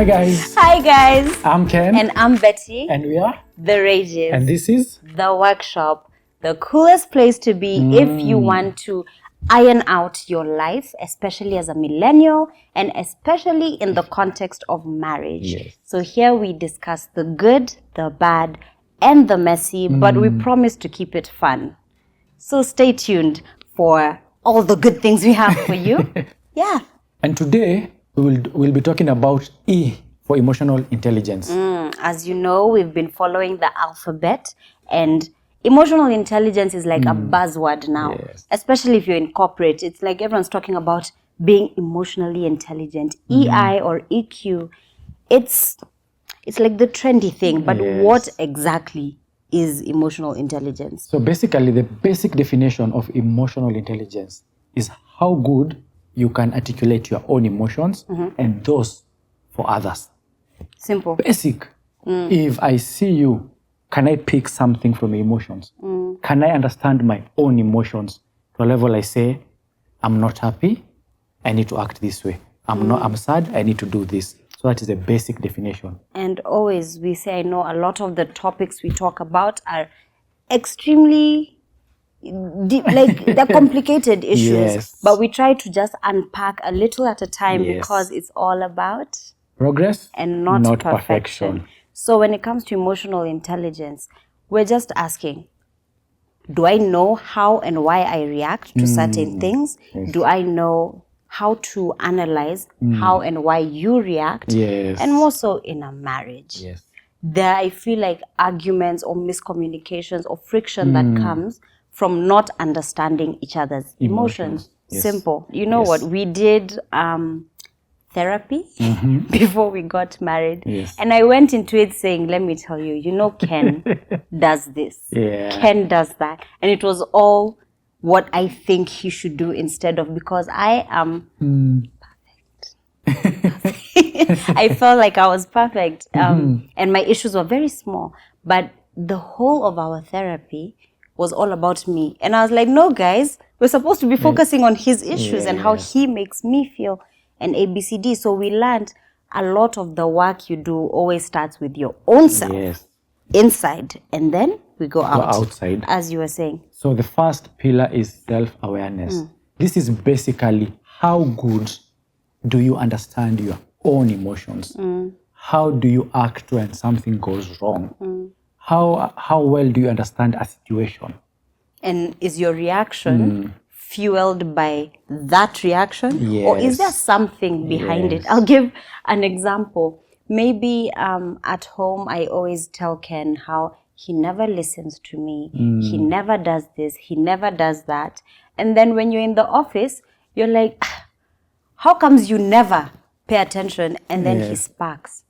Hi guys. Hi guys. I'm Ken. And I'm Betty. And we are The Rages. And this is The Workshop. The coolest place to be if you want to iron out your life, especially as a millennial and especially in the context of marriage. Yes. So here we discuss the good, the bad, and the messy, but we promise to keep it fun. So stay tuned for all the good things we have for you. Yeah. And today we'll be talking about E for emotional intelligence. As you know, we've been following the alphabet, and emotional intelligence is like a buzzword now, Yes. especially if you're in corporate. It's like everyone's talking about being emotionally intelligent, EI or EQ. It's like the trendy thing, but Yes. what exactly is emotional intelligence? So basically the basic definition of emotional intelligence is how good you can articulate your own emotions and those for others. Simple. Basic. If I see you, can I pick something from your emotions? Can I understand my own emotions to a level I say, I'm not happy, I need to act this way. I'm sad, I need to do this. So that is a basic definition. And always we say, I know a lot of the topics we talk about are extremely deep, like they're complicated issues, Yes. but we try to just unpack a little at a time Yes. because it's all about Progress and not perfection. So when it comes to emotional intelligence, we're just asking, do I know how and why I react to certain things? Yes. Do I know how to analyze how and why you react? Yes. And more so in a marriage. Yes. There I feel like arguments or miscommunications or friction that comes from not understanding each other's emotions. Yes. Simple. You know Yes. what? We did therapy before we got married. Yes. And I went into it saying, let me tell you, Ken does this. Yeah. Ken does that. And it was all what I think he should do instead of, because I am I felt like I was perfect. And my issues were very small. But the whole of our therapy was all about me. And I was like, no, guys, we're supposed to be focusing on his issues and how he makes me feel, and ABCD. So we learned a lot of the work you do always starts with your own self, Yes. inside, and then we go out, outside. as you were saying. So the first pillar is self-awareness. This is basically how good do you understand your own emotions? How do you act when something goes wrong? How well do you understand a situation? And is your reaction fueled by that reaction? Or is Yes. there something behind it? Yes. I'll give an example. Maybe at home, I always tell Ken how he never listens to me. He never does this. He never does that. And then when you're in the office, you're like, how comes you never pay attention? And then he sparks.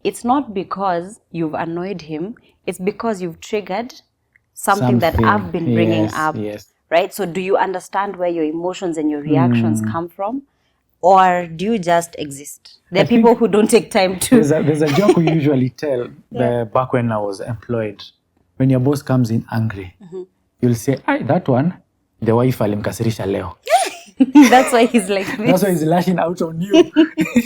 It's not because you've annoyed him. It's because you've triggered something that I've been bringing up. Yes. Right? So do you understand where your emotions and your reactions come from? Or do you just exist? There are people who don't take time to... There's a joke we usually tell back when I was employed. When your boss comes in angry, you'll say, that one, the wife alimkasirisha leo. That's why he's like this. That's why he's lashing out on you.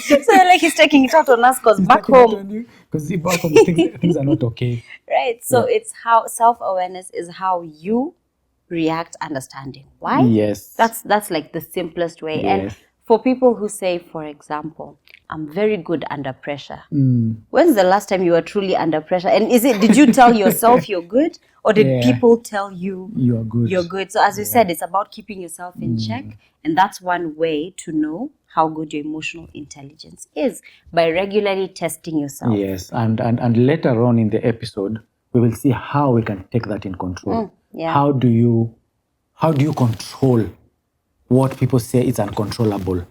So like he's taking it out on us because back home... Because back home, things are not okay. Right? So it's how self-awareness is how you react, understanding why. Yes. That's like the simplest way. Yes. And for people who say, for example, I'm very good under pressure. When's the last time you were truly under pressure? And did you tell yourself you're good, or did people tell you You're good? you're good? So as you said, it's about keeping yourself in check, and that's one way to know how good your emotional intelligence is, by regularly testing yourself. Yes, and later on in the episode, we will see how we can take that in control. How do you control what people say is uncontrollable?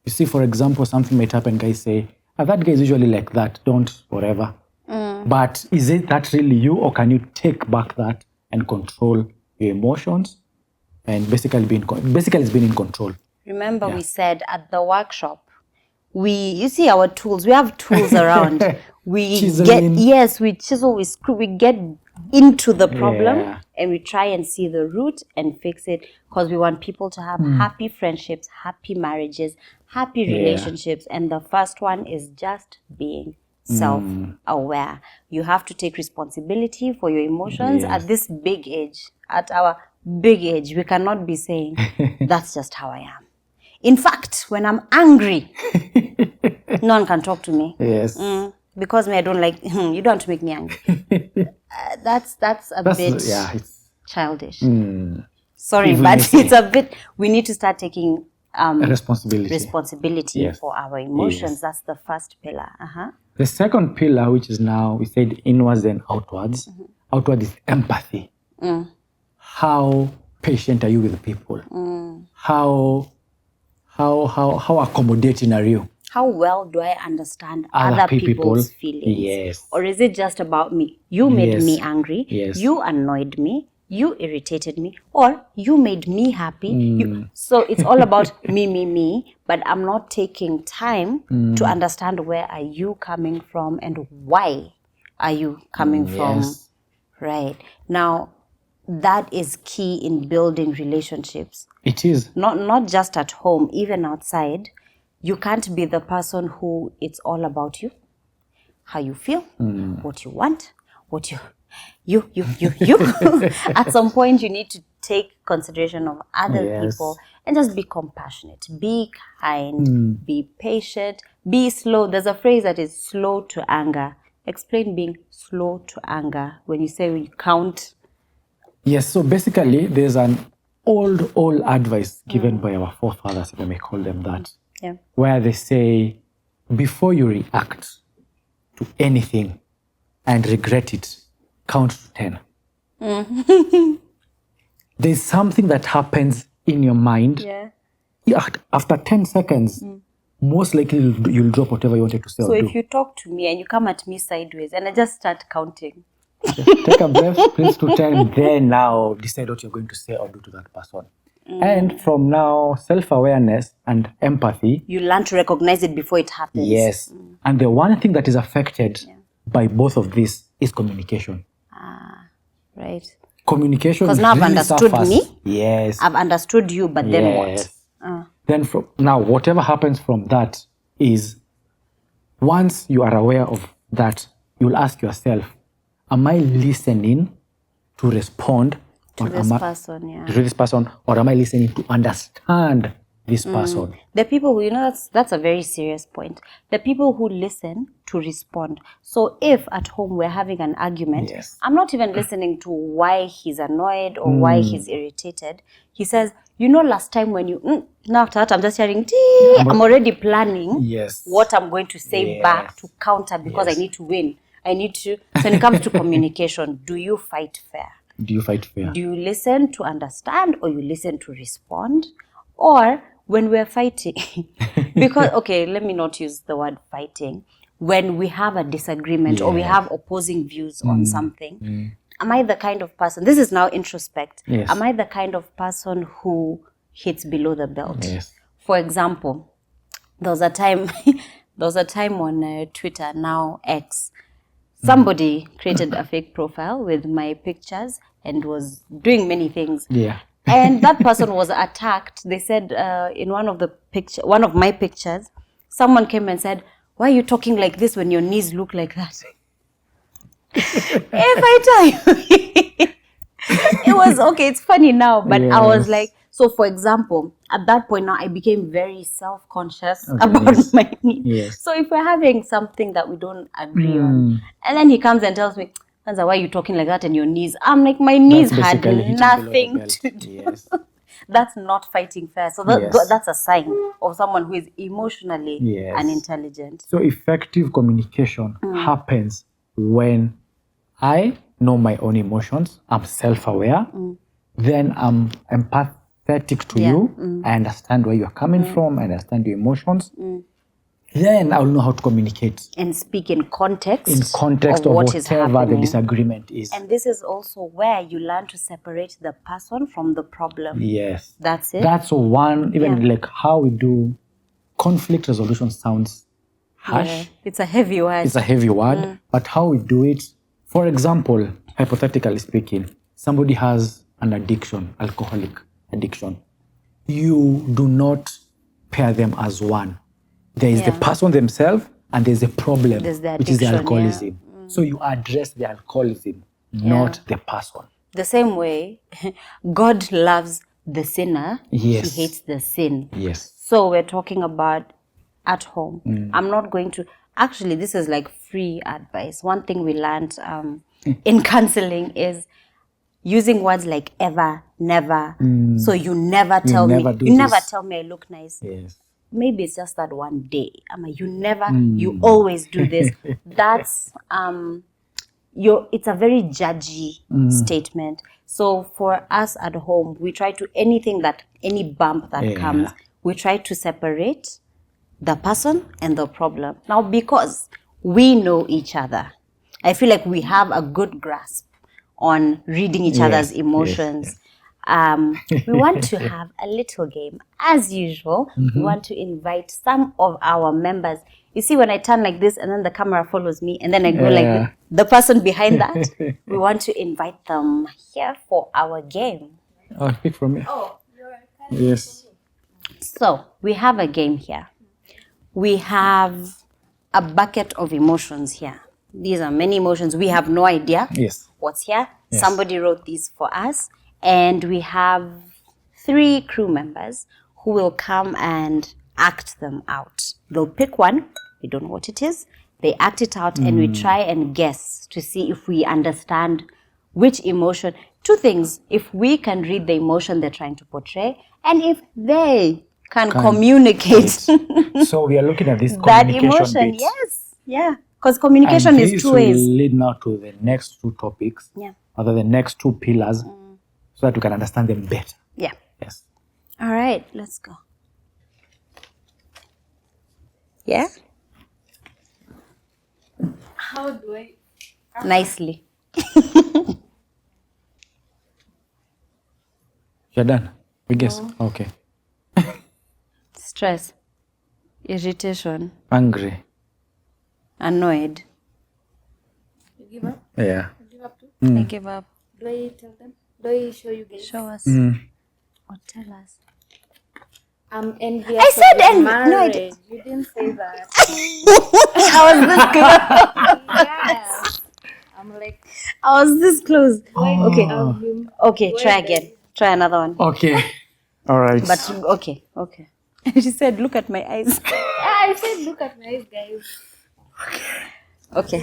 You see, for example, something might happen, guys say, that guy is usually like that, don't, whatever. But is it that really you, or can you take back that and control your emotions and basically it's being in control? Remember we said at the workshop, you see our tools, we have tools around. We Chiseling. we chisel, we screw, we get into the problem Yeah. and we try and see the root and fix it, because we want people to have happy friendships, happy marriages, happy relationships. And the first one is just being self-aware. You have to take responsibility for your emotions at this big age. At our big age, we cannot be saying, that's just how I am. In fact, when I'm angry, no one can talk to me. Yes. Because me, I don't like, you don't have to make me angry. That's a bit it's childish. Sorry, Even but messy. it's a bit, we need to start taking responsibility. Yes. for our emotions. Yes. That's the first pillar. The second pillar, which is now, we said inwards and outwards. Outward is empathy. How patient are you with people? How accommodating are you? How well do I understand other people's feelings? Yes. Or is it just about me? You made me angry. Yes. You annoyed me. You irritated me. Or you made me happy. So it's all about me. But I'm not taking time to understand where are you coming from and why are you coming from. Right. Now, that is key in building relationships. It is. Not just at home, even outside. You can't be the person who it's all about you, how you feel, what you want, what you. At some point, you need to take consideration of other people and just be compassionate, be kind, be patient, be slow. There's a phrase that is slow to anger. Explain being slow to anger when you say we count. Yes, so basically, there's an old advice given by our forefathers, if I may call them that. Where they say, before you react to anything and regret it, count to 10. There's something that happens in your mind. After 10 seconds, most likely you'll drop whatever you wanted to say. So if you talk to me and you come at me sideways and I just start counting. Take a breath, please, to 10, then now decide what you're going to say or do to that person. And from now, self-awareness and empathy. You learn to recognize it before it happens. Yes. And the one thing that is affected by both of these is communication. Right. Communication. Because now I've understood me. Yes. I've understood you, but then what? Then now, whatever happens from that is, once you are aware of that, you'll ask yourself, am I listening to respond to this person, or am I listening to understand this person? The people who, that's a very serious point. The people who listen to respond. So if at home we're having an argument, I'm not even listening to why he's annoyed or why he's irritated. He says, last time when you, now I'm just hearing, I'm already planning what I'm going to say back to counter because I need to win. I need to, so when it comes to communication, do you fight fair? Do you fight fair? Do you listen to understand or you listen to respond? Or when we're fighting, because, let me not use the word fighting. When we have a disagreement or we have opposing views on something, am I the kind of person, this is now introspect, am I the kind of person who hits below the belt? For example, there was a time on Twitter, now X, somebody created a fake profile with my pictures and was doing many things. And that person was attacked. They said in one of my pictures, someone came and said, why are you talking like this when your knees look like that? If I tell you, it was okay, it's funny now, but I was like, so for example, at that point now I became very self-conscious about my knees. So if we're having something that we don't agree on, and then he comes and tells me, Hansa, why are you talking like that and your knees? I'm like, my knees had nothing to do. That's not fighting fair. So that's a sign of someone who is emotionally unintelligent. So effective communication happens when I know my own emotions, I'm self-aware, then I'm empathetic to you, I understand where you're coming from, I understand your emotions. Then I'll know how to communicate. And speak in context of what is happening. Whatever the disagreement is. And this is also where you learn to separate the person from the problem. Yes. That's it. That's one, even like how we do conflict resolution sounds harsh. It's a heavy word. But how we do it For example, hypothetically speaking, somebody has an addiction, alcoholic addiction. You do not pair them as one. There is the person themselves and there's a problem, There's the which is the addiction, alcoholism. So you address the alcoholism, not the person. The same way, God loves the sinner. Yes. He hates the sin. Yes. So we're talking about at home. I'm not going to... Actually, this is like free advice. One thing we learned in counseling is using words like ever, never. So you never tell me. You never tell me I look nice. Yes. Maybe it's just that one day. You never, you always do this. That's it's a very judgy statement. So for us at home, we try to any bump that comes, we try to separate the person and the problem. Now, because we know each other, I feel like we have a good grasp on reading each other's emotions. We want to have a little game. As usual, we want to invite some of our members. You see, when I turn like this and then the camera follows me and then I go like this, the person behind that, we want to invite them here for our game. Oh, speak from me. Oh, you're Yes. So, we have a game here. We have a bucket of emotions here. These are many emotions. We have no idea what's here. Yes. Somebody wrote these for us. And we have 3 crew members who will come and act them out. They'll pick one. We don't know what it is. They act it out and we try and guess to see if we understand which emotion. 2 things. If we can read the emotion they're trying to portray and if they can communicate. So we are looking at this that communication emotion. bit. Yes. Yeah. Because communication is 2 ways. This will lead now to the next 2 topics. Yeah. Or the next 2 pillars. So that we can understand them better. Yeah. Yes. All right, let's go. Yeah? How do I? Nicely. You're done? We guess? Okay. Stress. Irritation. Angry. Annoyed. You give up? Yeah. You give up too? I give up. Do I tell them? Do I show you guys? Show us. Or tell us. I'm envious. I said of your envy. No, I marriage. didn't. You didn't say that. I was this close. Yes. I'm like, I was this close. Okay. him. Okay, try again. Try another one. Okay. All right. But okay. She said, look at my eyes. I said, look at my eyes, guys. Okay.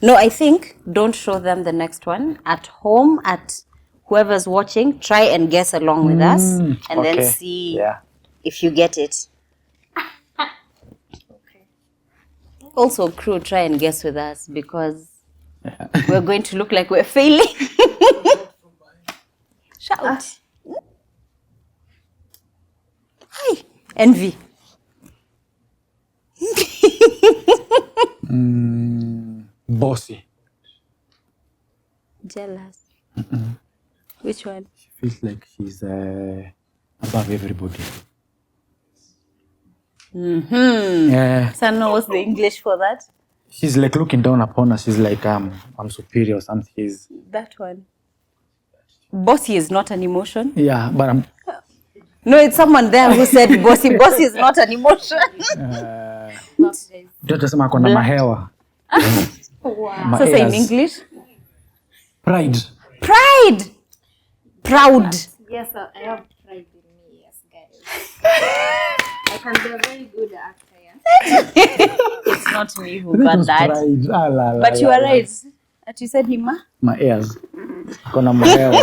No, I think don't show them the next one. At home, at whoever's watching, try and guess along with us and then see if you get it. Okay. Also, crew, try and guess with us because we're going to look like we're failing. Shout. Hi. Envy. Bossy. Jealous. Which one? She feels like she's above everybody. Yeah. Sana, what's the English for that? She's like looking down upon us. She's like, I'm superior or something. That one. Bossy is not an emotion. Yeah, but I'm... No, it's someone there who said bossy. Bossy is not an emotion. Tutasema ako na mahewa. Wow. So say in English. Pride. Pride. Proud. Yes, I have pride in me. Yes, guys. I can be a very good actor. Yeah. It's not me who got that. Pride. Ah, la, la, But you la, are la. right. That you said hima. My ears. Kona mahewa.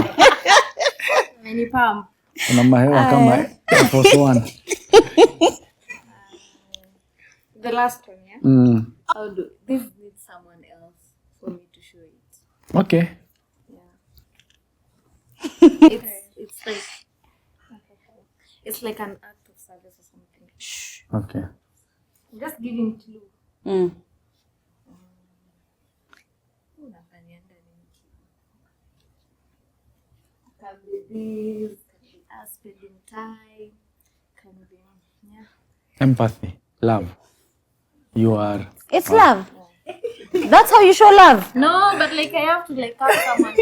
Many pump. Kona mahewa kama Air Force One. The last one, yeah. How do this needs someone else for me to show it? Okay. It's like it's like an act of service or something. Okay. I'm just giving clue. Can be this, can be us spending time, can be Empathy. Love. You are... It's love. That's how you show love. No, but like I have to like have someone.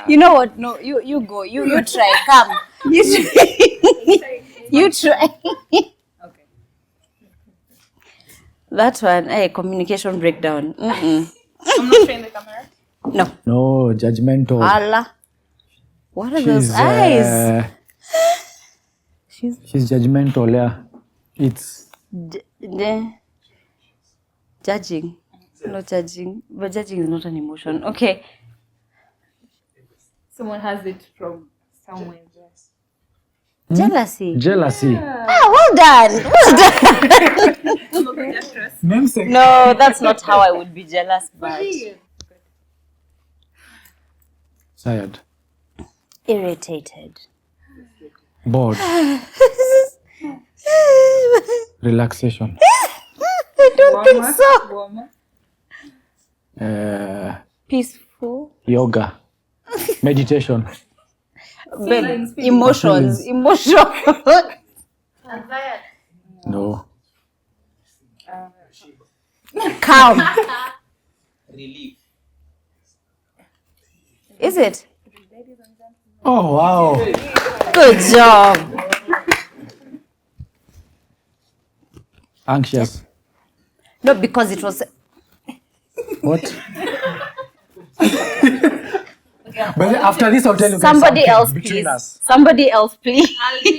You know what? No, you go. You try. Come. You try. You try. Okay. That one, communication breakdown. Mm-mm. I'm not showing the camera. No. No, judgmental. Allah. What are those eyes? She's judgmental, yeah. It's Judging. Not judging. But judging is not an emotion. Okay. Someone has it from somewhere else. Jealousy. jealousy. Well done. Well done. Namesake. No, that's not how I would be jealous, but Tired. irritated. Bored. Relaxation. I don't think so. Warmer. Peaceful. Yoga. Meditation. Babe, emotions. Feelings. Anxiety. No. Calm. Relief. Is it? Oh, wow. Good job. Anxious. No, because it was. What? But after this, I'll tell you guys Somebody something else, between please. us. Somebody else, please. I'll do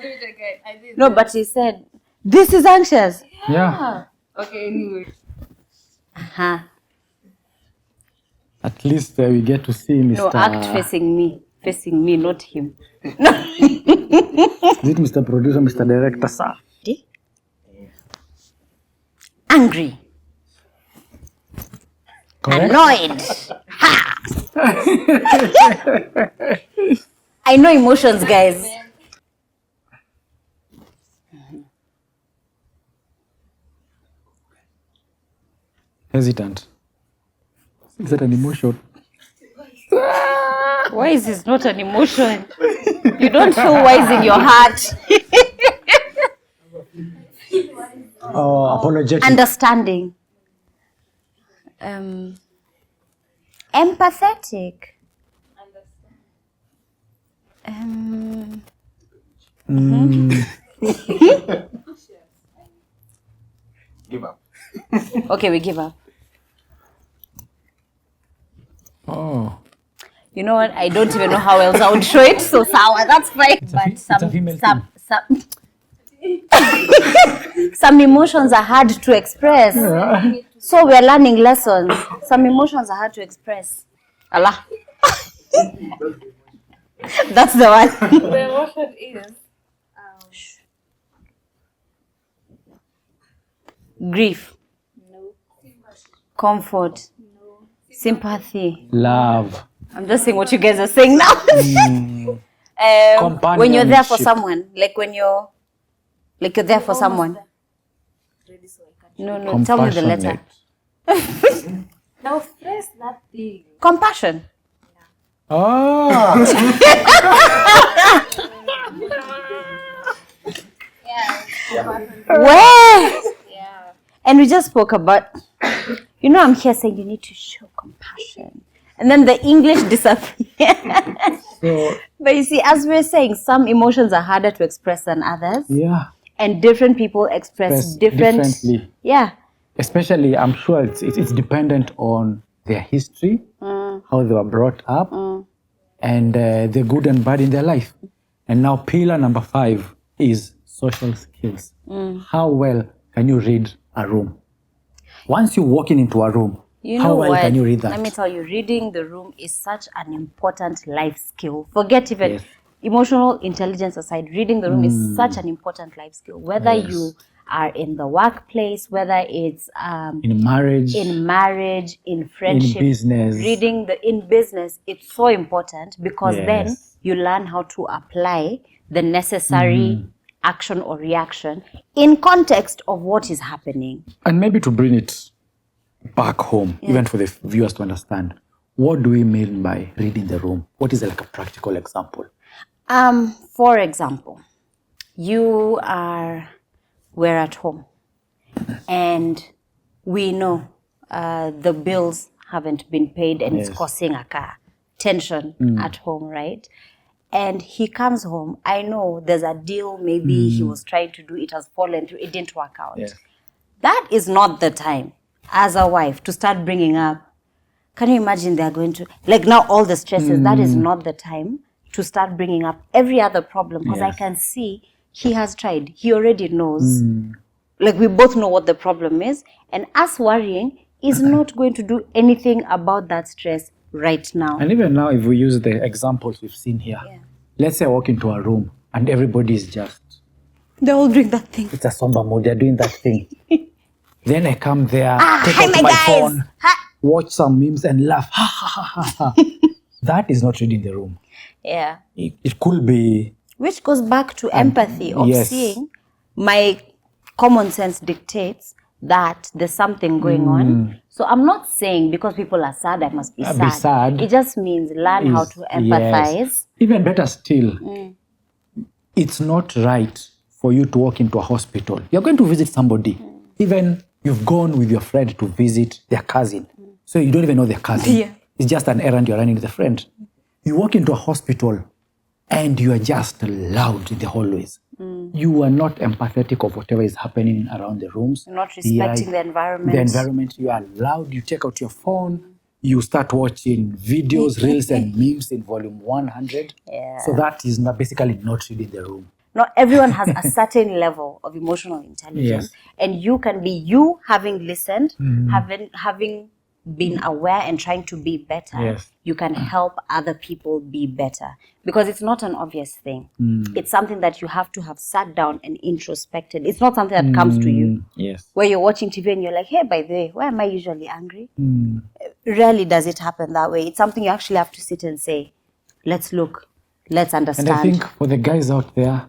it again. I did. No, but he said, this is anxious. Yeah. Okay, anyway. Uh-huh. At least we get to see Mr. No, act facing me. Facing me, not him. Is it Mr. Producer, Mr. Director, sir? Angry. Correct? Annoyed. Ha! I know emotions, guys. Hesitant. Is that an emotion? Why is this not an emotion? You don't feel wise in your heart. Oh, apologetic. Understanding. Empathetic. Give up. Okay, we give up. Oh. You know what? I don't even know how else I would show it. So sour, that's fine. But it's a female some emotions are hard to express. Yeah. So we're learning lessons. Some emotions are hard to express. Allah. That's the one. The emotion is Grief. Comfort. Sympathy. Love. I'm just saying what you guys are saying now. When you're there for Companionship. someone, like when you're there for someone. No, tell me the letter. Compassionate. now stress that thing. Compassion. Oh. Where? Yeah. And we just spoke about, I'm here saying you need to show compassion. And then the English disappears. So, But you see, as we're saying, some emotions are harder to express than others. yeah. And different people express Differently. Yeah. Especially, I'm sure it's dependent on their history, how they were brought up, and the good and bad in their life. And now, pillar number 5 is social skills. How well can you read a room? Once you walk into a room, You how know well what? can you read that? Let me tell you, reading the room is such an important life skill. Forget even Yes. emotional intelligence aside, reading the room is such an important life skill. Whether you are in the workplace, whether it's In marriage, in marriage, in friendship, business. reading in business, it's so important because then Yes. you learn how to apply the necessary action or reaction in context of what is happening. and maybe to bring it back home, even for the viewers to understand, what do we mean by reading the room? What is like a practical example? For example, we're at home. and we know the bills haven't been paid and it's Yes. causing a tension at home, right? And he comes home. I know there's a deal maybe he was trying to do. It has fallen through. It didn't work out. Yes. That is not the time as a wife to start bringing up. Can you imagine they're going to, like now all the stresses, that is not the time to start bringing up every other problem, because I Yes. can see he has tried. He already knows. Like we both know what the problem is, and us worrying is not going to do anything about that stress right now. And even now, if we use the examples we've seen here, let's say I walk into a room and everybody is just, They're all doing that thing. it's a somber mood, they're doing that thing. Then I come there, take hi, out my my guys. phone, watch some memes and laugh. Ha, ha, ha, ha, ha. That is not reading the room. Yeah. It could be, Which goes back to empathy of yes. seeing my common sense dictates that there's something going on. So I'm not saying because people are sad, I must be sad. sad. It just means learn how to empathize. Yes. Even better still, it's not right for you to walk into a hospital. You're going to visit somebody. Even you've gone with your friend to visit their cousin. So you don't even know their cousin. Yeah. It's just an errand you're running with a friend. You walk into a hospital and you are just loud in the hallways. You are not empathetic of whatever is happening around the rooms. You're not respecting the environment. The environment, you are loud, you take out your phone, you start watching videos, reels and memes in volume 100. Yeah. So that is basically not reading the room. Not everyone has a certain level of emotional intelligence. Yes. And you can be you having listened, having been aware and trying to be better. Yes. You can help other people be better. Because it's not an obvious thing. It's something that you have to have sat down and introspected. It's not something that comes to you. Yes. Where you're watching TV and you're like, hey, by the way, why am I usually angry? Rarely does it happen that way. It's something you actually have to sit and say, let's look, let's understand. And I think for the guys out there,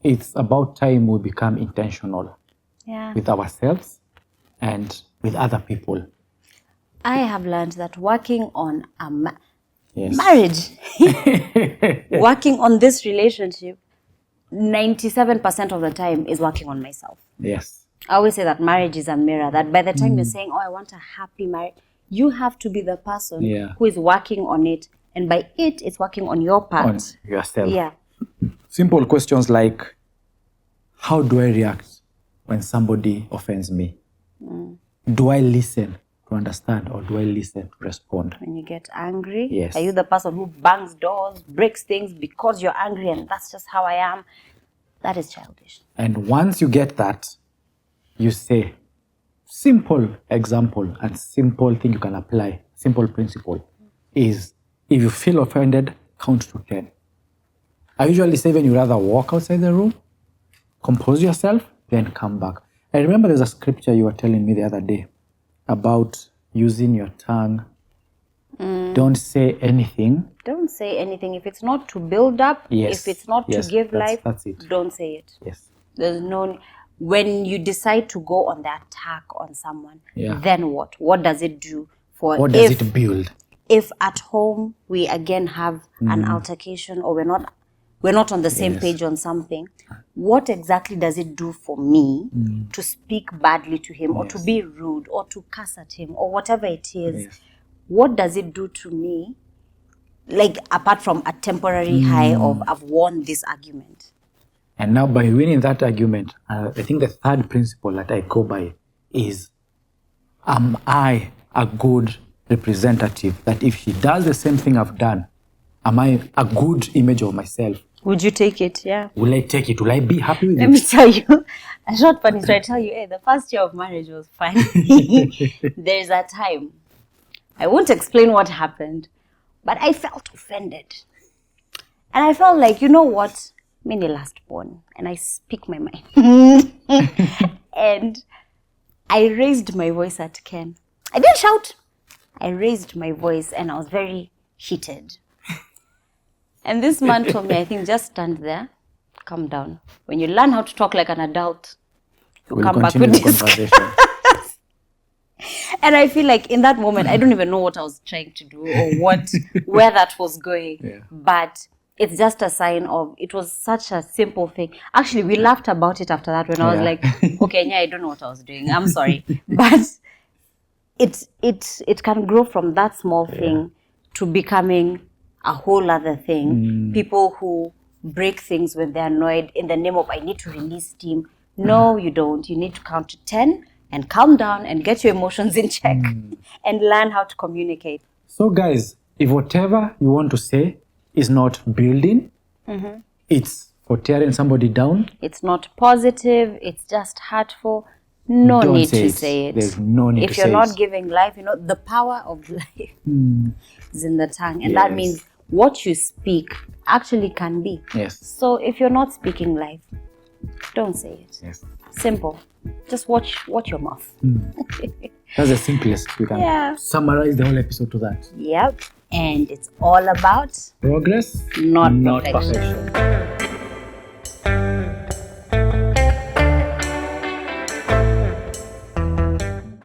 it's about time we become intentional Yeah. with ourselves and with other people. I have learned that working on a Yes. marriage, working on this relationship, 97% of the time is working on myself. Yes. I always say that marriage is a mirror, that by the time you're saying, oh, I want a happy marriage, you have to be the person who is working on it. And by it, it's working on your part. On yourself. Yeah. Simple questions like, how do I react when somebody offends me? Do I listen to understand or do I listen to respond? When you get angry, Yes. are you the person who bangs doors, breaks things because you're angry and that's just how I am? That is childish. And once you get that, you say, simple example and simple thing you can apply, simple principle is, if you feel offended, count to 10. I usually say when you rather walk outside the room, compose yourself, then come back. I remember there's a scripture you were telling me the other day about using your tongue. Don't say anything. Don't say anything. If it's not to build up, Yes. if it's not Yes, to give that's- life, that's it. don't say it. Yes. There's no, when you decide to go on the attack on someone, Yeah. then what? What does it do for What does it build? if at home we again have an altercation or we're not on the same Yes. page on something, what exactly does it do for me to speak badly to him or to be rude or to cuss at him or whatever it is? Yes. What does it do to me, like apart from a temporary high of I've won this argument? And now by winning that argument, I think the third principle that I go by is, am I a good representative? That if she does the same thing I've done, am I a good image of myself? Would you take it? Yeah. Will I take it? Will I be happy with Let it? me tell you, a short funny story. I tell you, hey, the first year of marriage was fun. There's a time. I won't explain what happened, but I felt offended. And I felt like, you know what? Mini last born. And I speak my mind. And I raised my voice at Ken. I didn't shout. I raised my voice and I was very heated. And this man told me, I think, just stand there, calm down. When you learn how to talk like an adult, you We'll come back continue with the this. conversation. And I feel like in that moment, I don't even know what I was trying to do or where that was going. Yeah. But it's just a sign of, it was such a simple thing. Actually, we laughed about it after that when I was Yeah. like, okay, yeah, I don't know what I was doing. I'm sorry. But it can grow from that small thing to becoming a whole other thing. People who break things when they're annoyed in the name of, I need to release steam. No, you don't. You need to count to 10 and calm down and get your emotions in check and learn how to communicate. So, guys, if whatever you want to say is not building, it's for tearing somebody down, It's not positive, it's just hurtful. No Don't need say to it. say it. There's no need if to you're say not it. giving life, the power of life is in the tongue. And that Yes. means what you speak actually can be. yes, So if you're not speaking life, don't say it. yes. Simple. Just watch your mouth. That's the simplest. We can Yeah. summarize the whole episode to that. Yep. And it's all about Progress, not not perfection. perfection.